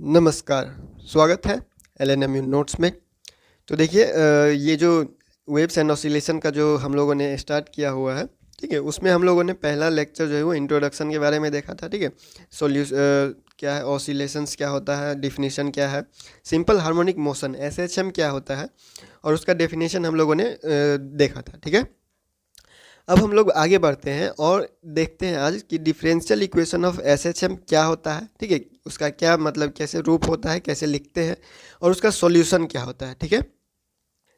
नमस्कार, स्वागत है एलएनएमयू नोट्स में। तो देखिए ये जो वेव्स एंड ऑसिलेशन का जो हम लोगों ने स्टार्ट किया हुआ है, ठीक है, उसमें हम लोगों ने पहला लेक्चर जो है वो इंट्रोडक्शन के बारे में देखा था, ठीक है। क्या है ऑसिलेशंस, क्या होता है, डिफिनीशन क्या है, सिंपल हार्मोनिक मोशन एसएचएम क्या होता है, और उसका डेफिनेशन हम लोगों ने देखा था, ठीक है। अब हम लोग आगे बढ़ते हैं और देखते हैं आज कि डिफरेंशियल इक्वेशन ऑफ एसएचएम क्या होता है, ठीक है, उसका क्या मतलब, कैसे रूप होता है, कैसे लिखते हैं, और उसका सॉल्यूशन क्या होता है, ठीक है।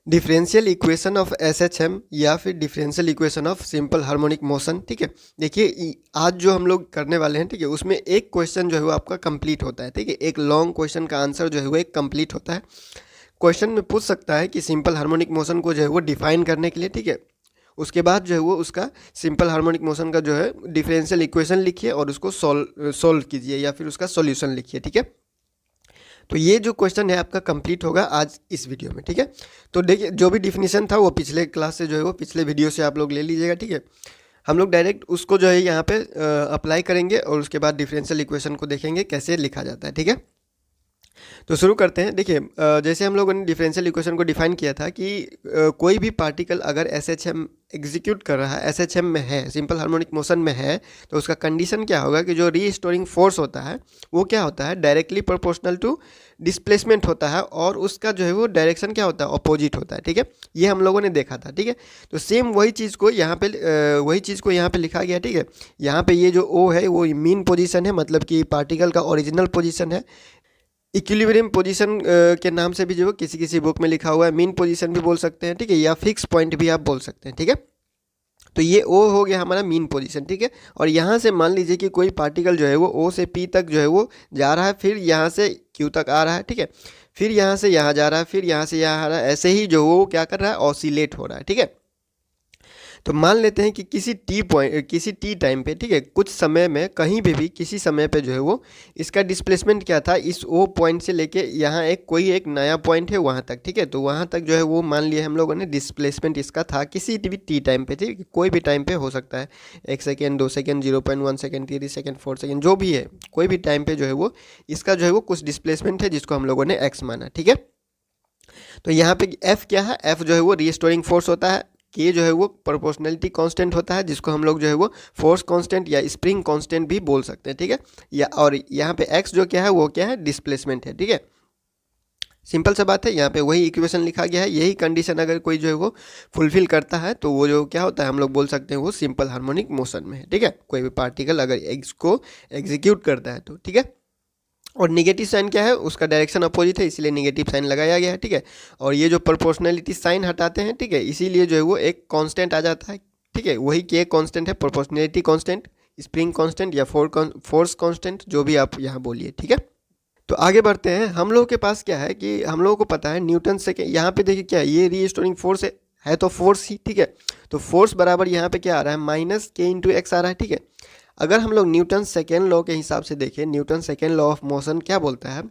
डिफरेंशियल इक्वेशन ऑफ एसएचएम या फिर differential equation of simple harmonic motion, ठीक है। देखिए आज जो हम लोग करने वाले हैं, ठीक है, उसमें एक क्वेश्चन जो है वो आपका कंप्लीट होता है, ठीक है। एक लॉन्ग क्वेश्चन का आंसर जो है वो एक कंप्लीट होता है। क्वेश्चन में पूछ सकता है कि सिंपल हार्मोनिक मोशन को जो है वो डिफाइन करने के लिए, ठीक है, उसके बाद जो है वो उसका सिंपल हार्मोनिक मोशन का जो है डिफरेंशियल इक्वेशन लिखिए और उसको सॉल्व कीजिए या फिर उसका सॉल्यूशन लिखिए, ठीक है। तो ये जो क्वेश्चन है आपका कंप्लीट होगा आज इस वीडियो में, ठीक है। तो देखिए जो भी डिफिनीशन था वो पिछले क्लास से जो है वो पिछले वीडियो से आप लोग ले लीजिएगा, ठीक है। हम लोग डायरेक्ट उसको जो है यहाँ पे अप्लाई करेंगे और उसके बाद डिफरेंशियल इक्वेशन को देखेंगे कैसे लिखा जाता है, ठीक है। तो शुरू करते हैं। देखिए जैसे हम लोगों ने डिफरेंशियल इक्वेशन को डिफाइन किया था कि कोई भी पार्टिकल अगर एसएचएम एग्जीक्यूट कर रहा है, एसएचएम में है, सिंपल हार्मोनिक मोशन में है, तो उसका कंडीशन क्या होगा कि जो रीस्टोरिंग फोर्स होता है वो क्या होता है, डायरेक्टली प्रोपोर्शनल टू डिस्प्लेसमेंट होता है, और उसका जो है वो डायरेक्शन क्या होता है, अपोजिट होता है, ठीक है। ये हम लोगों ने देखा था, ठीक है। तो सेम वही चीज़ को यहाँ पे लिखा गया, ठीक है। यहाँ पे ये जो ओ है वो मीन पोजीशन है, मतलब कि पार्टिकल का ओरिजिनल पोजीशन है। इक्विलिब्रियम पोजीशन के नाम से भी जो किसी किसी बुक में लिखा हुआ है, मीन पोजीशन भी बोल सकते हैं, ठीक है, या फिक्स पॉइंट भी आप बोल सकते हैं, ठीक है। तो ये ओ हो गया हमारा मीन पोजीशन, ठीक है। और यहाँ से मान लीजिए कि कोई पार्टिकल जो है वो ओ से पी तक जो है वो जा रहा है, फिर यहाँ से क्यू तक आ रहा है, ठीक है, फिर यहाँ से यहाँ जा रहा है, फिर यहाँ से यहाँ आ रहा है, ऐसे ही जो वो क्या कर रहा है, ऑसिलेट हो रहा है, ठीक है। तो मान लेते हैं कि किसी टी टाइम पे, ठीक है, कुछ समय में कहीं पे भी किसी समय पे जो है वो इसका डिस्प्लेसमेंट क्या था, इस ओ पॉइंट से लेके यहाँ एक नया पॉइंट है वहाँ तक, ठीक है। तो वहाँ तक जो है वो मान लिया हम लोगों ने डिस्प्लेसमेंट इसका था किसी भी टी टाइम पे, ठीक है, कोई भी टाइम पे हो सकता है, 1 second, 2 second, 0.1 second, 3 second, 4 second, जो भी है, कोई भी टाइम पे जो है वो इसका जो है वो कुछ डिस्प्लेसमेंट है जिसको हम लोगों ने एक्स माना, ठीक है। तो यहाँ पे एफ क्या है, एफ जो है वो रीस्टोरिंग फोर्स होता है, के जो है वो प्रोपोर्शनलिटी कांस्टेंट होता है जिसको हम लोग जो है वो फोर्स कांस्टेंट या स्प्रिंग कांस्टेंट भी बोल सकते हैं, ठीक है। या और यहाँ पे एक्स जो क्या है वो क्या है, डिस्प्लेसमेंट है, ठीक है। सिंपल सा बात है, यहाँ पे वही इक्वेशन लिखा गया है। यही कंडीशन अगर कोई जो है वो फुलफिल करता है तो वो जो क्या होता है, हम लोग बोल सकते हैं वो सिंपल हार्मोनिक मोशन में है, ठीक है। कोई भी पार्टिकल अगर इसको एग्जीक्यूट करता है तो, ठीक है। और निगेटिव साइन क्या है, उसका डायरेक्शन अपोजिट है, इसीलिए निगेटिव साइन लगाया गया है, ठीक है। और ये जो प्रोपोर्शनलिटी साइन हटाते हैं, ठीक है, इसीलिए जो है वो एक कांस्टेंट आ जाता है, ठीक है। वही के कांस्टेंट है, प्रोपोर्शनलिटी कांस्टेंट, स्प्रिंग कांस्टेंट या फोर्स कांस्टेंट, जो भी आप यहाँ बोलिए, ठीक है। तो आगे बढ़ते हैं। हम लोगों के पास क्या है कि हम लोगों को पता है न्यूटन से, यहाँ पे देखिए क्या है, ये रीस्टोरिंग फोर्स है तो फोर्स ही, ठीक है। तो फोर्स बराबर यहाँ पे क्या आ रहा है, माइनस के इंटू एक्स आ रहा है, ठीक है। अगर हम लोग न्यूटन सेकेंड लॉ के हिसाब से देखें, Newton second law of motion क्या बोलता है,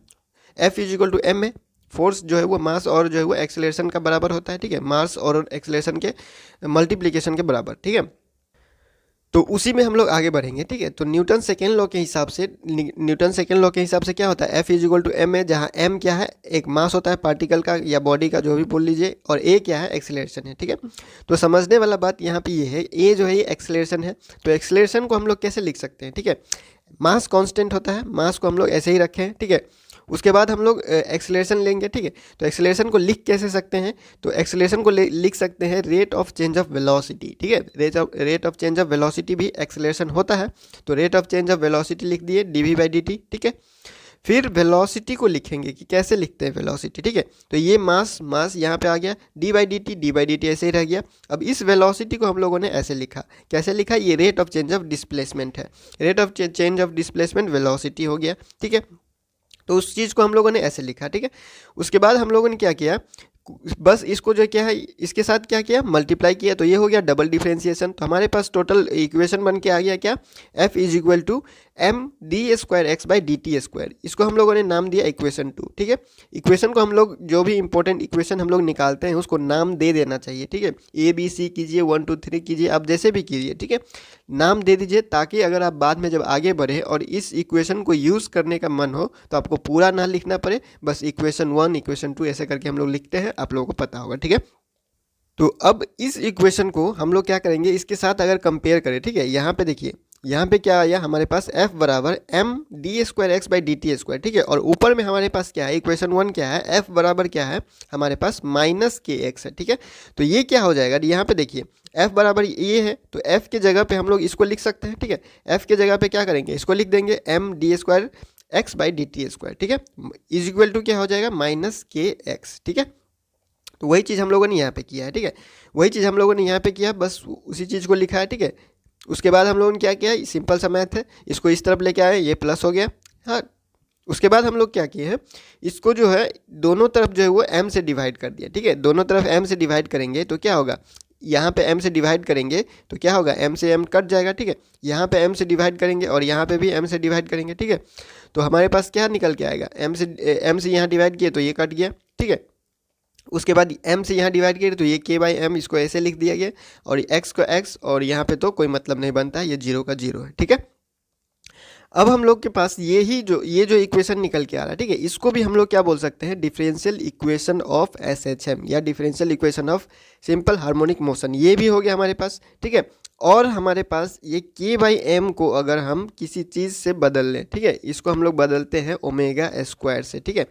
F is equal to M है। फोर्स जो है वो मास और जो है वो एक्सेलरेशन का बराबर होता है, ठीक है, मास और एक्सेलरेशन के मल्टीप्लिकेशन के बराबर, ठीक है। तो उसी में हम लोग आगे बढ़ेंगे, ठीक है। तो न्यूटन सेकेंड लॉ के हिसाब से क्या होता है, F is equal to M है, जहाँ एम क्या है, एक मास होता है पार्टिकल का या बॉडी का, जो भी बोल लीजिए, और ए क्या है, एक्सेलरेशन है, ठीक है। तो समझने वाला बात यहाँ पे ये है, ए जो है ये एक्सेलरेशन है। तो एक्सेलरेशन को हम लोग कैसे लिख सकते हैं, ठीक है, मास कांस्टेंट होता है, मास को हम लोग ऐसे ही रखें, ठीक है। उसके बाद हम लोग एक्सेलरेशन लेंगे, ठीक है। तो एक्सेलरेशन को लिख कैसे सकते हैं, तो एक्सेलरेशन को लिख सकते हैं rate of change of velocity, ठीक है। Rate of change of velocity भी एक्सेलरेशन होता है। तो rate of change of velocity लिख दिए dv बाई dt, ठीक है। फिर वेलोसिटी को लिखेंगे कि कैसे लिखते हैं वेलोसिटी, ठीक है। तो ये मास यहाँ पे आ गया, डी बाई डी टी ऐसे ही रह गया। अब इस वेलोसिटी को हम लोगों ने ऐसे लिखा, कैसे लिखा, ये rate of change of displacement है, rate of change of displacement velocity हो गया, ठीक है। तो उस चीज़ को हम लोगों ने ऐसे लिखा, ठीक है। उसके बाद हम लोगों ने क्या किया, बस इसको जो क्या है, इसके साथ क्या किया, मल्टीप्लाई किया, तो ये हो गया डबल डिफरेंशिएशन। तो हमारे पास टोटल इक्वेशन बन के आ गया क्या, F is equal to M D square x by D T square, इसको हम लोगों ने नाम दिया इक्वेशन 2, ठीक है। इक्वेशन को हम लोग जो भी इंपॉर्टेंट इक्वेशन हम लोग निकालते हैं उसको नाम दे देना चाहिए, ठीक है। ए बी सी कीजिए, 1 2 3 कीजिए, आप जैसे भी कीजिए, ठीक है, नाम दे दीजिए, ताकि अगर आप बाद में जब आगे बढ़े और इस इक्वेशन को यूज़ करने का मन हो तो आपको पूरा ना लिखना पड़े, बस इक्वेशन 1 इक्वेशन 2 ऐसे करके हम लोग लिखते हैं, आप लोगों को पता होगा, ठीक है। तो अब इस इक्वेशन को हम लोग क्या करेंगे, इसके साथ अगर कंपेयर करें, ठीक है, यहाँ पे देखिए, यहाँ पे क्या आया हमारे पास f बराबर M D square x by D T square, ठीक है, और ऊपर में हमारे पास क्या है, इक्वेशन 1 क्या है, f बराबर क्या है हमारे पास माइनस के एक्स है, ठीक है। तो ये क्या हो जाएगा, यहाँ पे देखिए f बराबर ये है, तो f के जगह पे हम लोग इसको लिख सकते हैं, ठीक है। f के जगह पे क्या करेंगे, इसको लिख देंगे M D square x by D T square, ठीक है, इज इक्वल टू क्या हो जाएगा, माइनस के एक्स, ठीक है। तो वही चीज़ हम लोगों ने यहाँ पे किया है, ठीक है, वही चीज़ हम लोगों ने यहाँ पे किया, बस उसी चीज़ को लिखा है, ठीक है। उसके बाद हम लोगों ने क्या किया, सिंपल सा मैथ है, इसको इस तरफ लेके आए, ये प्लस हो गया, हाँ। उसके बाद हम लोग क्या किए हैं, इसको जो है दोनों तरफ जो है वो m से डिवाइड कर दिया, ठीक है। दोनों तरफ m से डिवाइड करेंगे तो क्या होगा, यहाँ पे m से डिवाइड करेंगे तो क्या होगा, m से m कट जाएगा, ठीक है। यहाँ पे m से डिवाइड करेंगे और यहाँ पे भी m से डिवाइड करेंगे, ठीक है। तो हमारे पास क्या निकल के आएगा, m से यहाँ डिवाइड किए तो ये कट गया, ठीक है। उसके बाद m से यहाँ डिवाइड किया तो ये k बाई एम, इसको ऐसे लिख दिया गया, और x को x, और यहाँ पे तो कोई मतलब नहीं बनता है, ये 0 का 0 है, ठीक है। अब हम लोग के पास ये जो इक्वेशन निकल के आ रहा है, ठीक है, इसको भी हम लोग क्या बोल सकते हैं, डिफरेंशियल इक्वेशन ऑफ SHM या differential equation of simple harmonic motion, ये भी हो गया हमारे पास, ठीक है। और हमारे पास ये k बाई एम को अगर हम किसी चीज़ से बदल लें, ठीक है, इसको हम लोग बदलते हैं ओमेगा स्क्वायर से, ठीक है,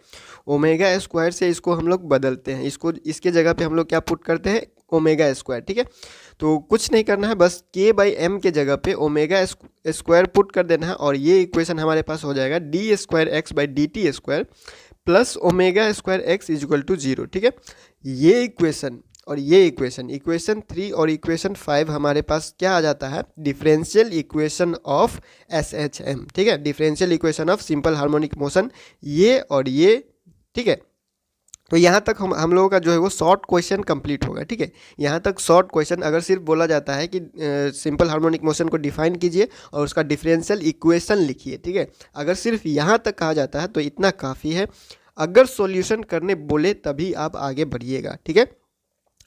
ओमेगा स्क्वायर से इसको हम लोग बदलते हैं, इसको इसके जगह पे हम लोग क्या पुट करते हैं, ओमेगा स्क्वायर, ठीक है। तो कुछ नहीं करना है, बस k बाई एम के जगह पे ओमेगा स्क्वायर पुट कर देना है, और ये इक्वेशन हमारे पास हो जाएगा D square x by D T square plus omega square X is equal to 0, ठीक है। ये इक्वेशन और ये इक्वेशन 3 और इक्वेशन 5 हमारे पास क्या आ जाता है, डिफरेंशियल इक्वेशन ऑफ SHM, ठीक है, differential equation of simple harmonic motion, ये और ये, ठीक है। तो यहाँ तक हम लोगों का जो है वो शॉर्ट क्वेश्चन कंप्लीट होगा, ठीक है। यहाँ तक शॉर्ट क्वेश्चन, अगर सिर्फ बोला जाता है कि सिंपल हार्मोनिक मोशन को डिफाइन कीजिए और उसका डिफरेंशियल इक्वेशन लिखिए, ठीक है, अगर सिर्फ यहाँ तक कहा जाता है तो इतना काफ़ी है। अगर सॉल्यूशन करने बोले तभी आप आगे बढ़िएगा, ठीक है।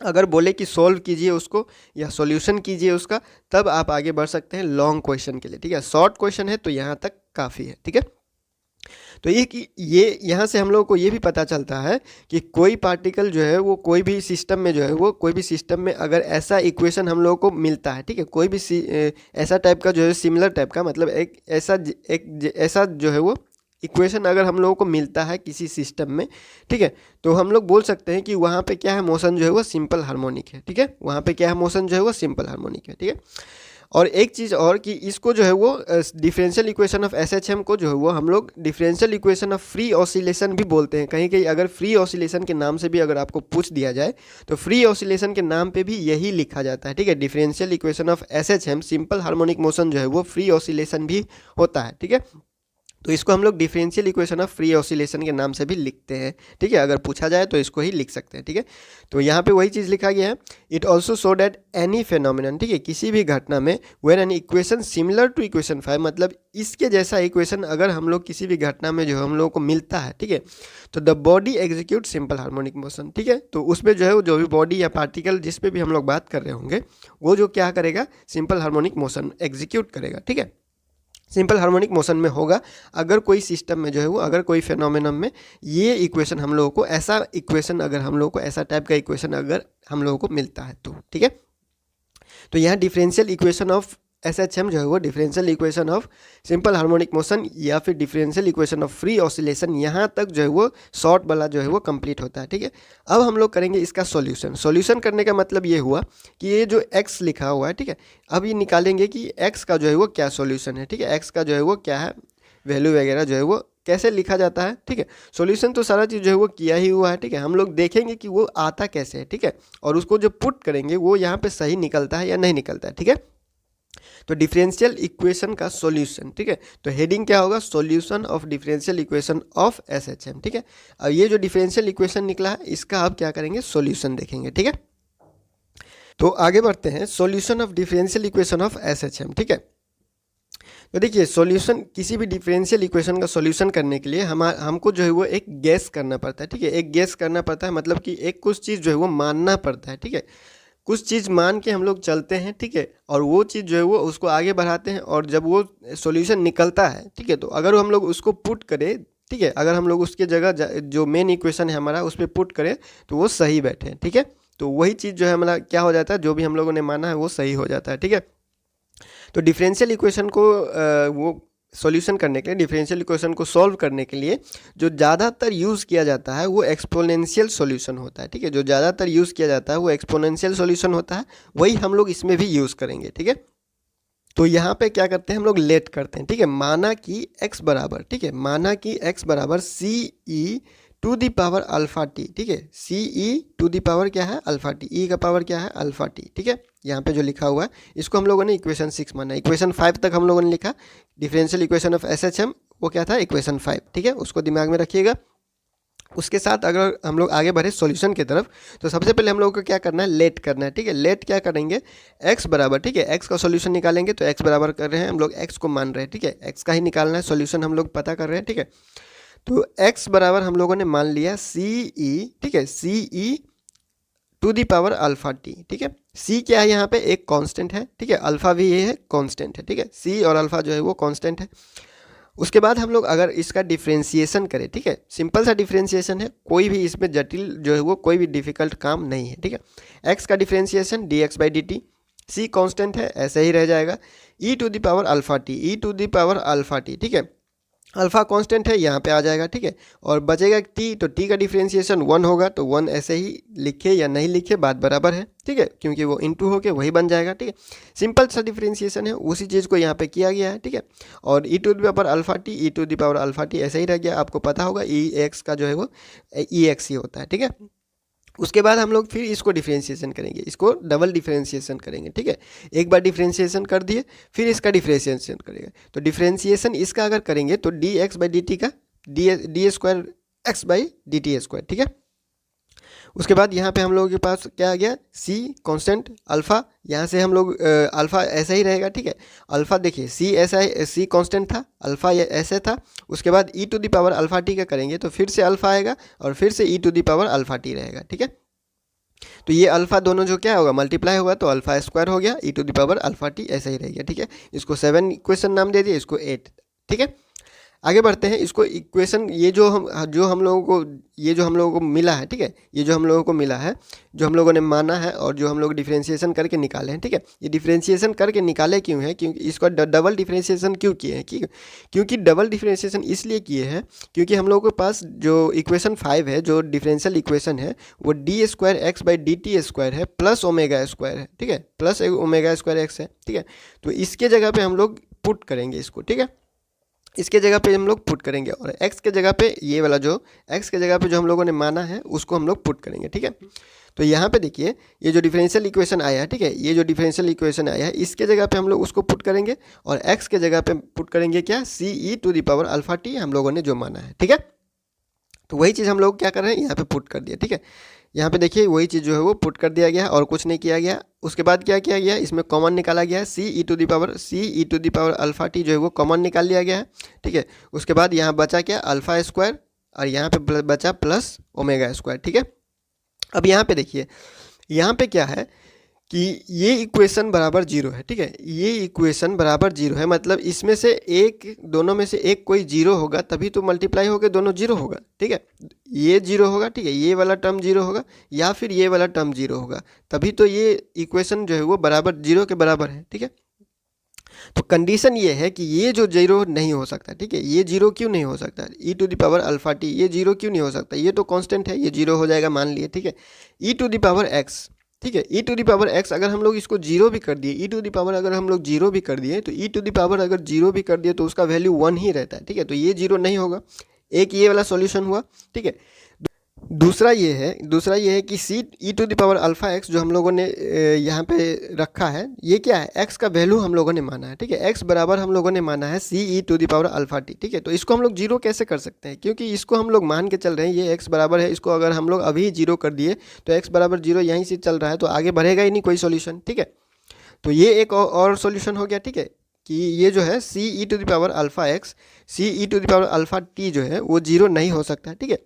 अगर बोले कि सॉल्व कीजिए उसको या सॉल्यूशन कीजिए उसका, तब आप आगे बढ़ सकते हैं लॉन्ग क्वेश्चन के लिए, ठीक है। शॉर्ट क्वेश्चन है तो यहाँ तक काफ़ी है, ठीक है। तो ये यहाँ से हम लोगों को ये भी पता चलता है कि कोई पार्टिकल जो है वो कोई भी सिस्टम में जो है वो कोई भी सिस्टम में अगर ऐसा इक्वेशन हम लोगों को मिलता है, ठीक है, कोई भी ऐसा टाइप का जो है सिमिलर टाइप का, मतलब एक ऐसा जो है वो इक्वेशन अगर हम लोगों को मिलता है किसी सिस्टम में, ठीक है, तो हम लोग बोल सकते हैं कि वहाँ पे क्या है, मोशन जो है वो सिंपल हार्मोनिक है, ठीक है, वहाँ पे क्या है, मोशन जो है वो सिंपल हार्मोनिक है, ठीक है। और एक चीज़ और कि इसको जो है वो डिफरेंशियल इक्वेशन ऑफ SHM को जो है वो हम लोग differential equation of free oscillation भी बोलते हैं। कहीं कहीं अगर फ्री ऑसिलेशन के नाम से भी अगर आपको पूछ दिया जाए तो फ्री ऑसिलेशन के नाम पे भी यही लिखा जाता है, ठीक है, differential equation of SHM simple harmonic motion जो है वो फ्री ऑसिलेशन भी होता है, ठीक है। तो इसको हम लोग differential equation of free oscillation के नाम से भी लिखते हैं, ठीक है, अगर पूछा जाए तो इसको ही लिख सकते हैं, ठीक है। तो यहाँ पे वही चीज़ लिखा गया है, it also show that any phenomenon, ठीक है, किसी भी घटना में where an equation similar to equation 5, मतलब इसके जैसा इक्वेशन अगर हम लोग किसी भी घटना में जो हम लोगों को मिलता है, ठीक है, तो the body execute simple harmonic motion, ठीक है। तो उसमें जो है जो भी बॉडी या पार्टिकल जिस पे भी हम लोग बात कर रहे होंगे वो जो क्या करेगा, सिंपल हार्मोनिक मोशन एग्जीक्यूट करेगा, ठीक है, सिंपल हार्मोनिक मोशन में होगा अगर कोई सिस्टम में जो है वो, अगर कोई फेनोमेनन में ये इक्वेशन हम लोगों को ऐसा इक्वेशन, अगर हम लोगों को ऐसा टाइप का इक्वेशन अगर हम लोगों को मिलता है तो, ठीक है। तो यहाँ डिफरेंशियल इक्वेशन ऑफ SHM जो है वो differential equation of simple harmonic motion या फिर differential equation of free oscillation, यहाँ तक जो है वो शॉर्ट वाला जो है वो कंप्लीट होता है, ठीक है। अब हम लोग करेंगे इसका सॉल्यूशन करने का मतलब ये हुआ कि ये जो x लिखा हुआ है, ठीक है, अब ये निकालेंगे कि x का जो है वो क्या सॉल्यूशन है, ठीक है, x का जो है वो क्या है, वैल्यू वगैरह जो है वो कैसे लिखा जाता है, ठीक है। सॉल्यूशन तो सारा चीज़ जो है वो किया ही हुआ है, ठीक है, हम लोग देखेंगे कि वो आता कैसे है, ठीक है, और उसको जो पुट करेंगे वो यहाँ पे सही निकलता है या नहीं निकलता है, ठीक है। तो डिफरेंशियल इक्वेशन का सॉल्यूशन, ठीक है, तो हेडिंग क्या होगा, solution of differential equation of SHM, ठीक है। अब ये जो डिफरेंशियल इक्वेशन निकला है इसका आप क्या करेंगे, सॉल्यूशन देखेंगे, ठीक है। तो आगे बढ़ते हैं, solution of differential equation of SHM, ठीक है। तो देखिए सॉल्यूशन, किसी भी डिफरेंशियल इक्वेशन का सॉल्यूशन करने के लिए हमको जो है वो एक गेस करना पड़ता है, ठीक है। एक गेस करना पड़ता है मतलब कि एक कुछ चीज़ जो है वो मानना पड़ता है, ठीक है। कुछ चीज़ मान के हम लोग चलते हैं, ठीक है, और वो चीज़ जो है वो उसको आगे बढ़ाते हैं, और जब वो सॉल्यूशन निकलता है, ठीक है, तो अगर हम लोग उसको पुट करें, ठीक है, अगर हम लोग उसके जगह जो मेन इक्वेशन है हमारा उस पर पुट करें तो वो सही बैठे, ठीक है। तो वही चीज़ जो है हमारा क्या हो जाता है, जो भी हम लोगों ने माना है वो सही हो जाता है, ठीक है। तो डिफरेंशियल इक्वेशन को वो सॉल्यूशन करने के लिए, डिफरेंशियल इक्वेशन को सॉल्व करने के लिए जो ज़्यादातर यूज़ किया जाता है वो एक्सपोनेंशियल सॉल्यूशन होता है, ठीक है। जो ज़्यादातर यूज़ किया जाता है वो एक्सपोनेंशियल सॉल्यूशन होता है, वही हम लोग इसमें भी यूज़ करेंगे, ठीक है। तो यहाँ पे क्या करते हैं हम लोग, लेट करते हैं, ठीक है। माना कि x बराबर, ठीक है, माना कि x बराबर C e to the power alpha t, ठीक है। C e to the power क्या है, अल्फा टी, ई का पावर क्या है, अल्फा टी, ठीक है। यहाँ पे जो लिखा हुआ है इसको हम लोगों ने इक्वेशन 6 माना, इक्वेशन 5 तक हम लोगों ने लिखा differential equation of S H M, वो क्या था, इक्वेशन 5, ठीक है, उसको दिमाग में रखिएगा। उसके साथ अगर हम लोग आगे बढ़े सॉल्यूशन की तरफ, तो सबसे पहले हम लोग को क्या करना है, लेट करना है, ठीक है। लेट क्या करेंगे, x बराबर, ठीक है, x का सॉल्यूशन निकालेंगे, तो x बराबर कर रहे हैं हम लोग, x को मान रहे हैं, ठीक है, x का ही निकालना है, सॉल्यूशन हम लोग पता कर रहे हैं, ठीक है। तो x बराबर हम लोगों ने मान लिया सी ई, ठीक है, C e to the power alpha t, ठीक है। c क्या है यहाँ पे, एक कांस्टेंट है, ठीक है, अल्फा भी ये है कांस्टेंट है, ठीक है, c और अल्फा जो है वो कांस्टेंट है। उसके बाद हम लोग अगर इसका डिफ्रेंशिएशन करें, ठीक है, सिंपल सा डिफ्रेंशिएशन है, कोई भी इसमें जटिल जो है वो कोई भी डिफिकल्ट काम नहीं है, ठीक है। x का differentiation dx by D t, C constant है ऐसे ही रह जाएगा, e to the power alpha t, e to the power alpha t, ठीक है, अल्फा कांस्टेंट है यहाँ पे आ जाएगा, ठीक है। और बचेगा टी, तो टी का डिफ्रेंशिएशन 1 होगा, तो 1 ऐसे ही लिखे या नहीं लिखे बात बराबर है, ठीक है, क्योंकि वो इनटू होके वही बन जाएगा, ठीक है। सिंपल सा डिफ्रेंशिएशन है, उसी चीज़ को यहाँ पे किया गया है, ठीक है। और e to the power alpha t, e to the power alpha t ऐसे ही रह गया, आपको पता होगा ई एक्स का जो है वो ई एक्स ही होता है, ठीक है। उसके बाद हम लोग फिर इसको डिफ्रेंशिएशन करेंगे, इसको डबल डिफ्रेंशिएशन करेंगे, ठीक है। एक बार डिफ्रेंशिएशन कर दिए, फिर इसका डिफ्रेंशिएशन करेंगे, तो डिफ्रेंशिएशन इसका अगर करेंगे तो d x by D t का d square x by D T square, ठीक है। उसके बाद यहाँ पे हम लोगों के पास क्या आ गया, सी कांस्टेंट अल्फ़ा, यहाँ से हम लोग अल्फ़ा ऐसा ही रहेगा, ठीक है। अल्फ़ा देखिए सी ऐसा है, सी कांस्टेंट था, अल्फ़ा ये ऐसे था। उसके बाद e to the power alpha t का करेंगे तो फिर से अल्फ़ा आएगा, और फिर से e to the power alpha t रहेगा, ठीक है। तो ये अल्फ़ा दोनों जो क्या होगा, मल्टीप्लाई होगा, तो अल्फ़ा स्क्वायर हो गया, e to the power alpha t ऐसा ही रहेगा, ठीक है। इसको 7 इक्वेशन नाम दे दिए, इसको 8, ठीक है। आगे बढ़ते हैं, इसको इक्वेशन ये जो हम लोगों को ये जो हम लोगों को मिला है, ठीक है, ये जो हम लोगों को मिला है, जो हम लोगों ने माना है और जो हम लोग डिफ्रेंशिएशन करके निकाले हैं, ठीक है। ये डिफ्रेंशिएशन करके निकाले क्यों है, क्योंकि इसका डबल डिफ्रेंशिएशन क्यों किए हैं, क्योंकि डबल डिफ्रेंशिएशन इसलिए किए हैं क्योंकि हम लोगों के पास जो इक्वेशन 5 है, जो डिफरेंशियल इक्वेशन है, वो D square x by D T square है प्लस ओमेगा स्क्वायर है, ठीक है, प्लस ओमेगा स्क्वायर एक्स है, ठीक है। तो इसके जगह पे हम लोग पुट करेंगे इसको, ठीक है, इसके जगह पे हम लोग पुट करेंगे, और x के जगह पे ये वाला जो x के जगह पे जो हम लोगों ने माना है उसको हम लोग पुट करेंगे, ठीक है। तो यहाँ पे देखिए ये जो डिफरेंशियल इक्वेशन आया है, ठीक है, ये जो डिफरेंशियल इक्वेशन आया है इसके जगह पे हम लोग उसको पुट करेंगे, और x के जगह पे पुट करेंगे क्या, C e to the power alpha t हम लोगों ने जो माना है, ठीक है। तो वही चीज़ हम लोग क्या कर रहे हैं, यहाँ पे पुट कर दिया, ठीक है। यहाँ पे देखिए वही चीज़ जो है वो पुट कर दिया गया है और कुछ नहीं किया गया। उसके बाद क्या किया गया, इसमें कॉमन निकाला गया है, C e to the power alpha t जो है वो कॉमन निकाल लिया गया है, ठीक है। उसके बाद यहाँ बचा क्या, अल्फा स्क्वायर, और यहाँ पे बचा प्लस ओमेगा स्क्वायर, ठीक है। अब यहाँ पे देखिए, यहाँ पे क्या है कि ये इक्वेशन बराबर जीरो है, ठीक है, ये इक्वेशन बराबर जीरो है, मतलब इसमें से एक, दोनों में से एक कोई जीरो होगा तभी तो मल्टीप्लाई होकर दोनों जीरो होगा, ठीक है। ये जीरो होगा, ठीक है, ये वाला टर्म जीरो होगा, या फिर ये वाला टर्म जीरो होगा, तभी तो ये इक्वेशन जो है वो बराबर जीरो के बराबर है, ठीक है। तो कंडीशन ये है कि ये जो जीरो नहीं हो सकता, ठीक है, ये जीरो क्यों नहीं हो सकता, e to the power alpha t ये जीरो क्यों नहीं हो सकता, ये तो कांस्टेंट है, ये जीरो हो जाएगा मान लिए, ठीक है। ई टू दी पावर एक्स, ठीक है, ई टू दी पावर एक्स अगर हम लोग इसको जीरो भी कर दिए, ई टू दी पावर अगर हम लोग जीरो भी कर दिए, तो ई टू दी पावर अगर जीरो भी कर दिए तो उसका वैल्यू 1 ही रहता है, ठीक है। तो ये जीरो नहीं होगा, एक ये वाला सॉल्यूशन हुआ, ठीक है। दूसरा ये है कि C e to the power alpha x जो हम लोगों ने यहाँ पे रखा है, ये क्या है, एक्स का वैल्यू हम लोगों ने माना है, ठीक है, एक्स बराबर हम लोगों ने माना है C e to the power alpha t, ठीक है। तो इसको हम लोग जीरो कैसे कर सकते हैं, क्योंकि इसको हम लोग मान के चल रहे हैं ये एक्स बराबर है, इसको अगर हम लोग अभी जीरो कर दिए तो एक्स बराबर जीरो यहीं से चल रहा है, तो आगे बढ़ेगा ही नहीं कोई सोल्यूशन, ठीक है। तो ये एक और सोल्यूशन हो गया, ठीक है। कि ये जो है C e to the power alpha x, C e to the power alpha t जो है वो जीरो नहीं हो सकता है, ठीक है।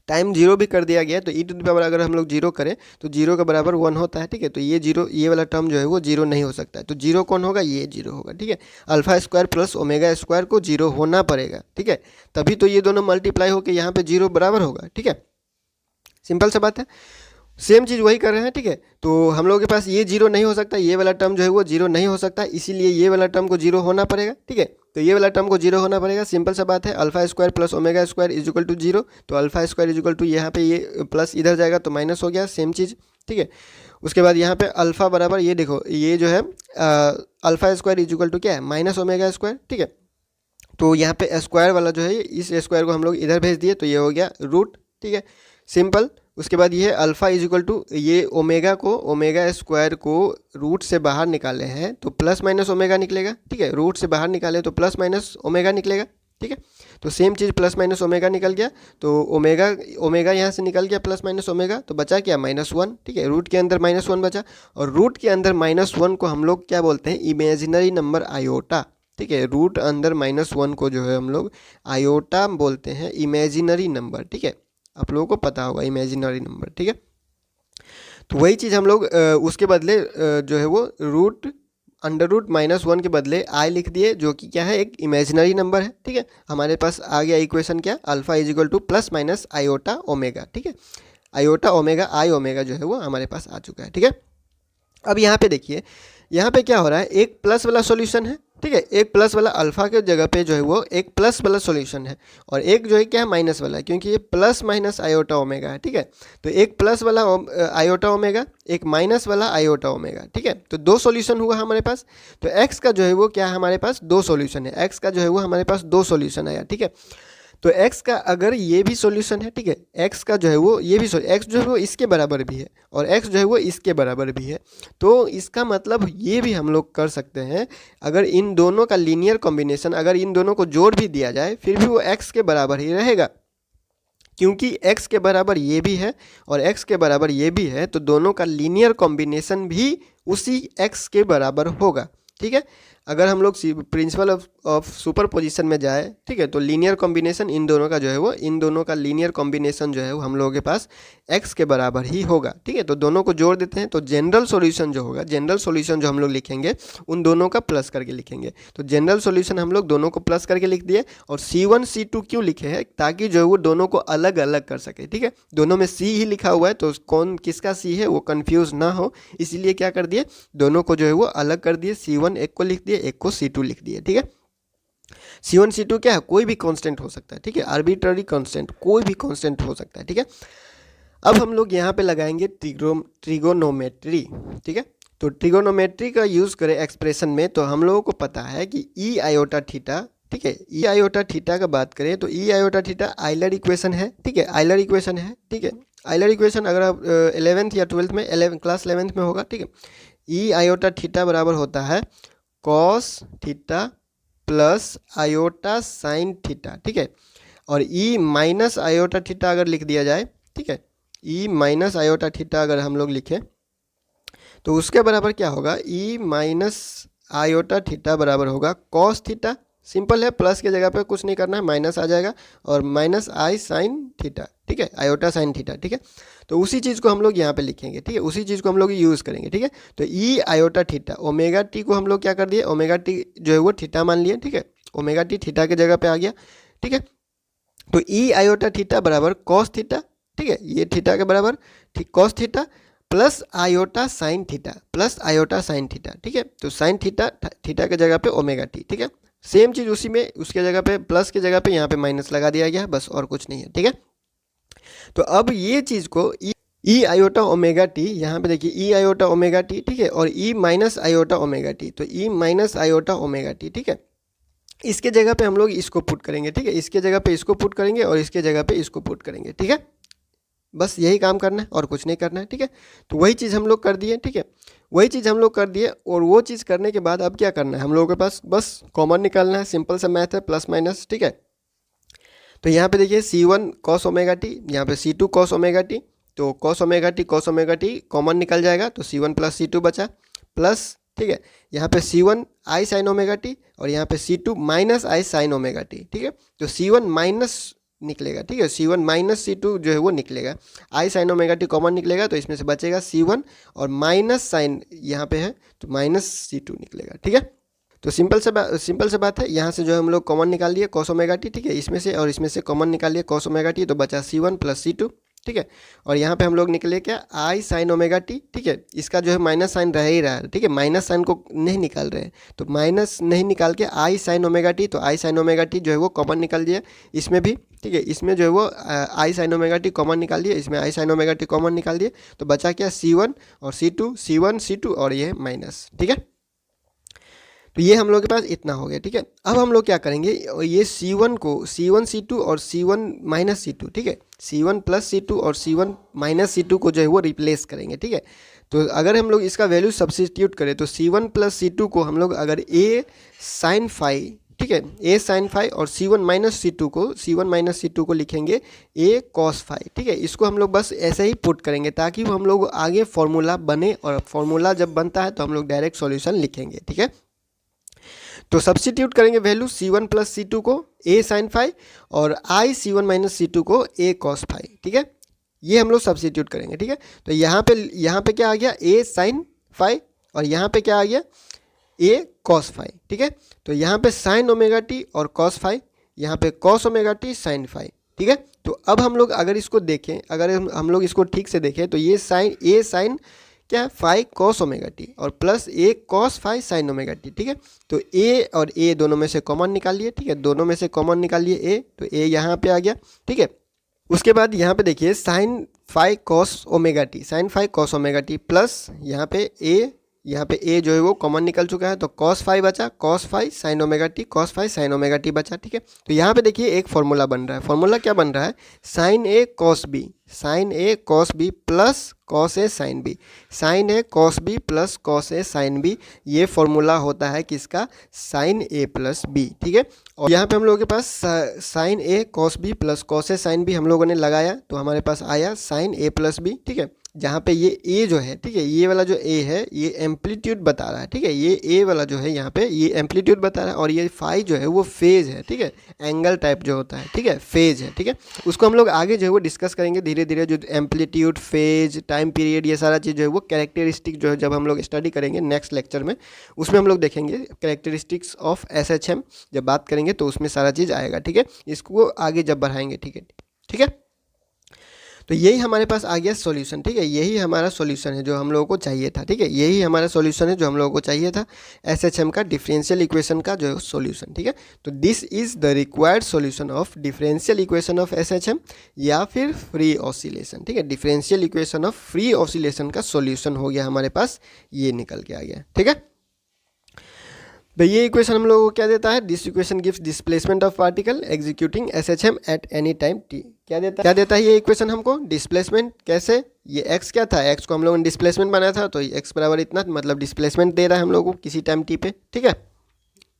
टाइम जीरो भी कर दिया गया है, तो ई टू द पावर अगर हम लोग जीरो करें तो जीरो के बराबर वन होता है, ठीक है। तो ये जीरो, ये वाला टर्म जो है वो जीरो नहीं हो सकता है, तो जीरो कौन होगा, ये जीरो होगा, ठीक है। Alpha square plus omega square को जीरो होना पड़ेगा, ठीक है, तभी तो ये दोनों मल्टीप्लाई होकर यहाँ पे जीरो बराबर होगा, ठीक है। सिंपल सा बात है, सेम चीज़ वही कर रहे हैं, ठीक है। तो हम लोगों के पास ये जीरो नहीं हो सकता, ये वाला टर्म जो है वो जीरो नहीं हो सकता, इसीलिए ये वाला टर्म को जीरो होना पड़ेगा, ठीक है। तो ये वाला टर्म को जीरो होना पड़ेगा, सिंपल सा बात है। Alpha square plus omega square is equal to zero, तो alpha square is equal to यहाँ पे ये प्लस इधर जाएगा तो माइनस हो गया, सेम चीज़, ठीक है। उसके बाद यहाँ पे अल्फा बराबर ये देखो, ये जो है alpha square is equal to क्या है, माइनस ओमेगा स्क्वायर, ठीक है। तो यहाँ पे स्क्वायर वाला जो है इस स्क्वायर को हम लोग इधर भेज दिए, तो ये हो गया रूट, ठीक है, सिंपल। उसके बाद ये अल्फ़ा इज इक्वल टू ये ओमेगा को, ओमेगा स्क्वायर को रूट से बाहर निकाले हैं तो प्लस माइनस ओमेगा निकलेगा, ठीक है। रूट से बाहर निकाले तो प्लस माइनस ओमेगा निकलेगा, ठीक है। तो सेम चीज़ प्लस माइनस ओमेगा निकल गया, तो ओमेगा ओमेगा यहाँ से निकल गया प्लस माइनस ओमेगा, तो बचा क्या, माइनस वन, ठीक है। रूट के अंदर माइनस वन बचा, और रूट के अंदर माइनस वन को हम लोग क्या बोलते हैं, इमेजिनरी नंबर आयोटा, ठीक है। रूट अंदर माइनस वन को जो है हम लोग आयोटा बोलते हैं, इमेजिनरी नंबर, ठीक है। आप लोगों को पता होगा इमेजिनरी नंबर, ठीक है। तो वही चीज़ हम लोग उसके बदले जो है वो root under root minus one के बदले आई लिख दिए, जो कि क्या है, एक इमेजिनरी नंबर है, ठीक है। हमारे पास आ गया इक्वेशन क्या, alpha is equal two plus minus iota omega, ठीक है। आयोटा ओमेगा आई ओमेगा जो है वो हमारे पास आ चुका है, ठीक है। अब यहाँ पे देखिए, यहाँ पे क्या हो रहा है, एक प्लस वाला सॉल्यूशन है, ठीक है। एक प्लस वाला अल्फा के जगह पे जो है वो एक प्लस वाला सॉल्यूशन है, और एक जो है क्या है, माइनस वाला, क्योंकि ये प्लस माइनस आयोटा ओमेगा है, ठीक है। तो एक प्लस वाला आयोटा ओमेगा, एक माइनस वाला आयोटा ओमेगा, ठीक है। तो दो सॉल्यूशन हुआ हमारे पास। तो एक्स का जो है वो क्या है, हमारे पास दो सॉल्यूशन है, एक्स का जो है वो हमारे पास दो सॉल्यूशन आया, ठीक है। तो x का अगर ये भी सॉल्यूशन है, ठीक है, x का जो है वो ये भी x जो है वो इसके बराबर भी है, और x जो है वो इसके बराबर भी है, तो इसका मतलब ये भी हम लोग कर सकते हैं, अगर इन दोनों का लीनियर कॉम्बिनेशन, अगर इन दोनों को जोड़ भी दिया जाए फिर भी वो x के बराबर ही रहेगा, क्योंकि x के बराबर ये भी है और x के बराबर ये भी है, तो दोनों का लीनियर कॉम्बिनेशन भी उसी x के बराबर होगा, ठीक है। अगर हम लोग प्रिंसिपल ऑफ सुपर पोजिशन में जाए, ठीक है, तो लीनियर कॉम्बिनेशन इन दोनों का जो है वो, इन दोनों का लीनियर कॉम्बिनेशन जो है वो हम लोगों के पास x के बराबर ही होगा, ठीक है। तो दोनों को जोड़ देते हैं, तो जनरल सॉल्यूशन जो होगा, जनरल सॉल्यूशन जो हम लोग लिखेंगे उन दोनों का प्लस करके लिखेंगे। तो जनरल सॉल्यूशन हम लोग दोनों को प्लस करके लिख दिए, और C1 C2 क्यों लिखे हैं, ताकि जो है वो दोनों को अलग अलग कर सके, ठीक है। दोनों में C ही लिखा हुआ है, तो कौन किसका C है वो कन्फ्यूज़ ना हो, इसीलिए क्या कर दिए, दोनों को जो है वो अलग कर दिए, C1 एक को लिख दिए, एक को C2 लिख दिए, ठीक है। C1 C2 क्या है, कोई भी कांस्टेंट हो सकता है, ठीक है, आर्बिट्ररी कांस्टेंट, कोई भी कांस्टेंट हो सकता है, ठीक है। अब हम लोग यहाँ पे लगाएंगे ट्रिगोनोमेट्री, ठीक है। तो ट्रिगोनोमेट्री का यूज़ करें एक्सप्रेशन में, तो हम लोगों को पता है कि ई आयोटा थीटा, ठीक है, ई आयोटा थीटा का बात करें तो ई आयोटा थीटा आइलर इक्वेशन है, ठीक है, आइलर इक्वेशन है, ठीक है। आइलर इक्वेशन अगर आप 11th या 12th में, क्लास 11th में होगा, ठीक है। ई आयोटा थीटा बराबर होता है cos theta plus iota sine theta, ठीक है। और ई माइनस आयोटा थीटा अगर लिख दिया जाए, ठीक है, ई माइनस आयोटा थीटा अगर हम लोग लिखें तो उसके बराबर क्या होगा, ई माइनस आयोटा थीटा बराबर होगा कॉस थीटा, सिंपल है, प्लस के जगह पे कुछ नहीं करना है, माइनस आ जाएगा, और माइनस आई साइन थीटा, ठीक है, आयोटा साइन थीटा, ठीक है। तो उसी चीज़ को हम लोग यहाँ पे लिखेंगे, ठीक है, उसी चीज़ को हम लोग यूज़ करेंगे, ठीक है। तो ई आयोटा थीटा, ओमेगा टी को हम लोग क्या कर दिए, ओमेगा टी जो है वो थीटा मान लिए, ठीक है, ओमेगा टी थीटा के जगह पे आ गया, ठीक है। तो ई आयोटा थीटा बराबर कॉस थीटा, ठीक है, ये थीटा के बराबर, ठीक, cos theta plus iota sine theta, plus iota sine theta, ठीक है। तो साइन थीटा, थीटा के जगह पे ओमेगा टी, ठीक है, सेम चीज़ उसी में, उसके जगह पे प्लस के जगह पे यहाँ पे माइनस लगा दिया गया, बस और कुछ नहीं है, ठीक है। तो अब ये चीज़ को ई आयोटा ओमेगा टी, यहाँ पे देखिए ई आयोटा ओमेगा टी, ठीक है, और E minus iota omega T, तो E minus iota omega T, ठीक है, इसके जगह पे हम लोग इसको पुट करेंगे, ठीक है, इसके जगह पे इसको पुट करेंगे और इसके जगह पे इसको पुट करेंगे, ठीक है। बस यही काम करना है और कुछ नहीं करना है, ठीक है। तो वही चीज़ हम लोग कर दिए, ठीक है, वही चीज़ हम लोग कर दिए, और वो चीज़ करने के बाद अब क्या करना है, हम लोगों के पास बस कॉमन निकालना है, सिंपल सा मैथ है, प्लस माइनस, ठीक है। तो यहाँ पे देखिए C1 कॉस ओमेगा टी, यहाँ पे C2 कॉस ओमेगा टी, तो cos omega T cos omega T common निकल जाएगा, तो C1 प्लस C2 बचा, प्लस ठीक है। यहाँ पे C1 I sin omega T और यहाँ पे C2 minus I sin omega T, ठीक है। तो C1 माइनस निकलेगा, ठीक है, C1 माइनस C2 जो है वो निकलेगा, I sin omega T common निकलेगा, तो इसमें से बचेगा C1 और माइनस साइन यहाँ पे है तो माइनस C2 निकलेगा, ठीक है। तो सिंपल से बात है, यहाँ से जो हम लोग कॉमन निकाल लिए cos ओमेगा टी, ठीक है, इसमें से और इसमें से कॉमन निकाल लिए cos ओमेगा टी, तो बचा C1 प्लस C2, ठीक है। और यहाँ पे हम लोग निकले क्या I sin ओमेगा टी, ठीक है, इसका जो है माइनस साइन रह ही रहा है, ठीक है, माइनस साइन को नहीं निकाल रहे हैं, तो माइनस नहीं निकाल के I sin ओमेगा टी, तो I sin ओमेगा टी जो है वो कॉमन निकाल दिया इसमें भी, ठीक है, इसमें जो है वो I sin omega T common निकाल दिए, इसमें I sin omega T common निकाल दिए, तो बचा क्या C1 और C2, C1 C2 और ये माइनस, ठीक है। तो ये हम लोग के पास इतना हो गया, ठीक है। अब हम लोग क्या करेंगे, ये C1 को C1 C2 और C1 माइनस C2, ठीक है, C1 प्लस C2 और C1 माइनस C2 को जो है वो रिप्लेस करेंगे, ठीक है। तो अगर हम लोग इसका वैल्यू सब्स्टिट्यूट करें तो C1 प्लस C2 को हम लोग अगर A साइन फाई, ठीक है, A साइन फाई और C1 माइनस C2 को लिखेंगे A कॉस फाई, ठीक है। इसको हम लोग बस ऐसे ही पुट करेंगे ताकि हम लोग आगे फॉर्मूला बने, और फॉर्मूला जब बनता है तो हम लोग डायरेक्ट सॉल्यूशन लिखेंगे, ठीक है। तो सब्स्टिट्यूट करेंगे वैल्यू C1 प्लस C2 को A साइन फाई और I C1 माइनस C2 को A कॉस फाई, ठीक है, ये हम लोग सब्स्टिट्यूट करेंगे, ठीक है। तो यहाँ पे क्या आ गया A साइन फाई और यहाँ पे क्या आ गया A कॉस फाई, ठीक है। तो यहाँ पे साइन ओमेगा टी और कॉस फाई, यहाँ पे cos omega T sine phi, ठीक है। तो अब हम लोग अगर इसको देखें, अगर हम लोग इसको ठीक से देखें तो ये साइन A साइन क्या है फाई कॉस ओमेगा टी और plus A cos phi sine omega T, ठीक है। तो A और A दोनों में से कॉमन निकाल लिए, ठीक है, दोनों में से कॉमन निकाल लिए A, तो A यहाँ पे आ गया, ठीक है। उसके बाद यहाँ पे देखिए sine phi cos omega T, sine phi cos omega T plus यहाँ पे A जो है वो कॉमन निकल चुका है, तो कॉस फाई बचा, cos phi sine omega T, cos phi sine omega T बचा, ठीक है। तो यहाँ पे देखिए एक फॉर्मूला बन रहा है, फॉर्मूला क्या बन रहा है, sine A cos B, sine A cos B plus cos A sine B, sine A cos B plus cos A sine B, ये फॉर्मूला होता है किसका, साइन A प्लस बी, ठीक है। और यहाँ पे हम लोगों के पास sine A cos B plus cos A sine B हम लोगों ने लगाया, तो हमारे पास आया साइन A प्लस बी, ठीक है। जहाँ पे ये A जो है, ठीक है, ये वाला जो A है ये एम्पलीट्यूड बता रहा है, ठीक है, ये A वाला जो है यहाँ पे ये एम्पलीट्यूड बता रहा है, और ये फाई जो है वो फेज है, ठीक है, एंगल टाइप जो होता है, ठीक है, फेज है, ठीक है। उसको हम लोग आगे जो है वो डिस्कस करेंगे धीरे धीरे, जो एम्पलीट्यूड, फेज, टाइम पीरियड, ये सारा चीज़ जो है वो कैरेक्टरिस्टिक जो है जब हम लोग स्टडी करेंगे नेक्स्ट लेक्चर में, उसमें हम लोग देखेंगे कैरेक्टरिस्टिक्स ऑफ SHM, जब बात करेंगे तो उसमें सारा चीज़ आएगा, ठीक है। इसको आगे जब बढ़ाएंगे, ठीक है, ठीक है। तो यही हमारे पास आ गया सॉल्यूशन, ठीक है, यही हमारा सॉल्यूशन है जो हम लोगों को चाहिए था, ठीक है, यही हमारा सॉल्यूशन है जो हम लोगों को चाहिए था, SHM का डिफरेंशियल इक्वेशन का जो है सॉल्यूशन, ठीक है। तो this is the required solution of differential equation of SHM या फिर फ्री ऑसिलेशन, ठीक है, differential equation of free oscillation का सॉल्यूशन हो गया हमारे पास, ये निकल के आ गया, ठीक है। तो ये इक्वेशन हम लोगों को क्या देता है, this equation gives displacement of particle executing SHM at any time t, क्या देता है ये इक्वेशन हमको, डिस्प्लेसमेंट, कैसे, ये x क्या था, x को हम लोगों ने डिस्प्लेसमेंट बनाया था, तो x बराबर इतना, मतलब डिस्प्लेसमेंट दे रहा है हम लोगों को किसी टाइम t पे, ठीक है,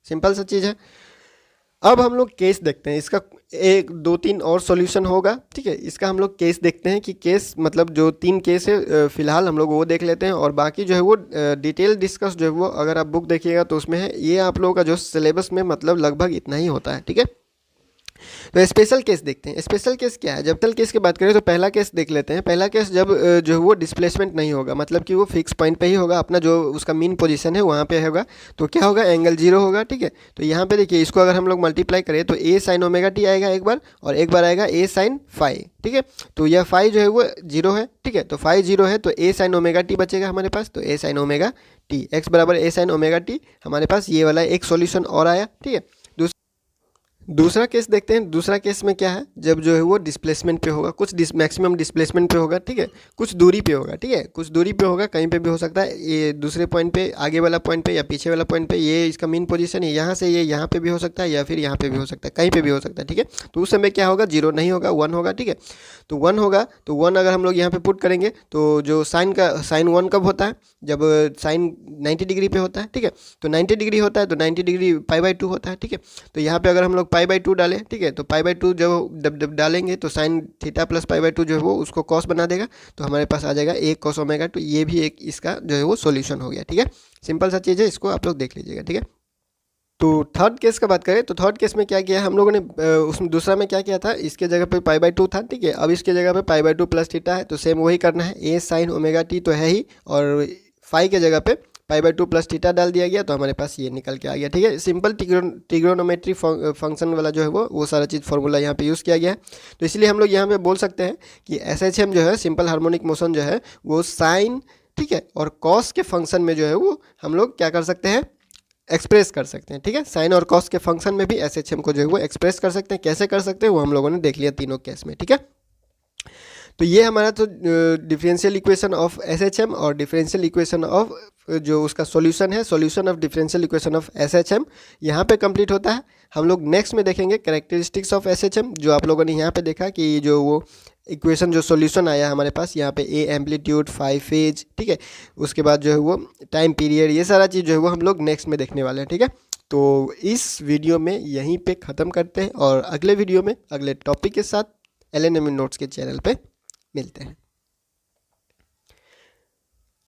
सिंपल सा चीज़ है। अब हम लोग केस देखते हैं, इसका 1 2 3 और सॉल्यूशन होगा, ठीक है, इसका हम लोग केस देखते हैं कि केस मतलब जो 3 केस है फिलहाल हम लोग वो देख लेते हैं, और बाकी जो है वो डिटेल डिस्कस जो है वो अगर आप बुक देखिएगा तो उसमें है, ये आप लोगों का जो सिलेबस में मतलब लगभग इतना ही होता है, ठीक है। तो स्पेशल केस देखते हैं, स्पेशल केस क्या है, जब स्पेशल केस की बात करें तो पहला केस देख लेते हैं, पहला केस जब जो है वो डिस्प्लेसमेंट नहीं होगा, मतलब कि वो फिक्स पॉइंट पे ही होगा, अपना जो उसका मीन पोजीशन है वहाँ पे होगा, तो क्या होगा, एंगल 0 होगा, ठीक है। तो यहाँ पे देखिए इसको अगर हम लोग मल्टीप्लाई करें तो A साइन ओमेगा टी आएगा एक बार, और एक बार आएगा A साइन फाई, ठीक है। तो यह फाई जो है वो 0 है, ठीक है, तो फाई 0 है तो A साइन ओमेगा टी बचेगा हमारे पास, तो A sign omega T, x बराबर A साइन ओमेगा टी, हमारे पास ये वाला एक सॉल्यूशन और आया, ठीक है। दूसरा केस देखते हैं, दूसरा केस में क्या है, जब जो है वो डिस्प्लेसमेंट पे होगा, कुछ मैक्सिमम डिस्प्लेसमेंट पे होगा, ठीक है, कुछ दूरी पे होगा, ठीक है, कुछ दूरी पे होगा, कहीं पे भी हो सकता है, ये दूसरे पॉइंट पे, आगे वाला पॉइंट पे या पीछे वाला पॉइंट पे, ये इसका मेन पोजीशन है, यहाँ से ये यहाँ पे भी हो सकता है या फिर यहाँ पे भी हो सकता है, कहीं पे भी हो सकता है, ठीक है। तो उस समय क्या होगा, 0 नहीं होगा, 1 होगा, ठीक है। तो 1 होगा, तो 1 अगर हम लोग यहाँ पे पुट करेंगे तो जो साइन 1 कब होता है, जब साइन 90 डिग्री पे होता है, ठीक है। तो 90 डिग्री होता है तो 90 डिग्री π/2 होता है, ठीक है। तो यहाँ पे अगर हम लोग पाई बाई 2 डालें, ठीक है, तो पाई बाई 2 जब डालेंगे तो sine theta plus pi by 2 जो है वो उसको कॉस बना देगा, तो हमारे पास आ जाएगा एक कॉस ओमेगा। तो ये भी एक इसका जो है वो सॉल्यूशन हो गया, ठीक है। सिंपल सा चीज़ है, इसको आप लोग देख लीजिएगा, ठीक है। तो थर्ड केस का बात करें तो थर्ड केस में क्या किया हम लोगों ने, उसमें दूसरा में क्या किया था, इसके जगह पे पाई बाई 2 था, ठीक है। अब इसके जगह पे पाई बाई 2 प्लस थीटा है, तो सेम वही करना है, ए साइन ओमेगा टी तो है ही, और फाई के जगह पे पाई बाई 2 प्लस थीटा डाल दिया गया, तो हमारे पास ये निकल के आ गया, ठीक है। सिंपल ट्रिग्नोमेट्री फंक्शन वाला जो है वो सारा चीज़ फॉर्मूला यहाँ पे यूज़ किया गया है। तो इसलिए हम लोग यहाँ पे बोल सकते हैं कि SHM जो है, सिंपल हार्मोनिक मोशन जो है वो साइन, ठीक है, और कॉस के फंक्शन में जो है वो हम लोग क्या कर सकते हैं, एक्सप्रेस कर सकते हैं, ठीक है। साइन और कॉस के फंक्शन में भी SHM को जो है वो एक्सप्रेस कर सकते हैं। कैसे कर सकते हैं वो हम लोगों ने देख लिया तीनों केस में, ठीक है। तो ये हमारा तो डिफरेंशियल इक्वेशन ऑफ SHM और डिफरेंशियल इक्वेशन ऑफ जो उसका सॉल्यूशन है, solution of differential equation of SHM यहाँ पे कंप्लीट होता है। हम लोग नेक्स्ट में देखेंगे कैरेक्टरिस्टिक्स ऑफ SHM, जो आप लोगों ने यहाँ पे देखा कि जो वो इक्वेशन जो सॉल्यूशन आया हमारे पास यहाँ पे ए एम्पलीट्यूड 5 फेज, ठीक है, उसके बाद जो है वो टाइम पीरियड, ये सारा चीज़ जो है वो हम लोग नेक्स्ट में देखने वाले हैं, ठीक है। तो इस वीडियो में यहीं पे ख़त्म करते हैं और अगले वीडियो में अगले टॉपिक के साथ LNMU नोट्स के चैनल पे मिलते हैं।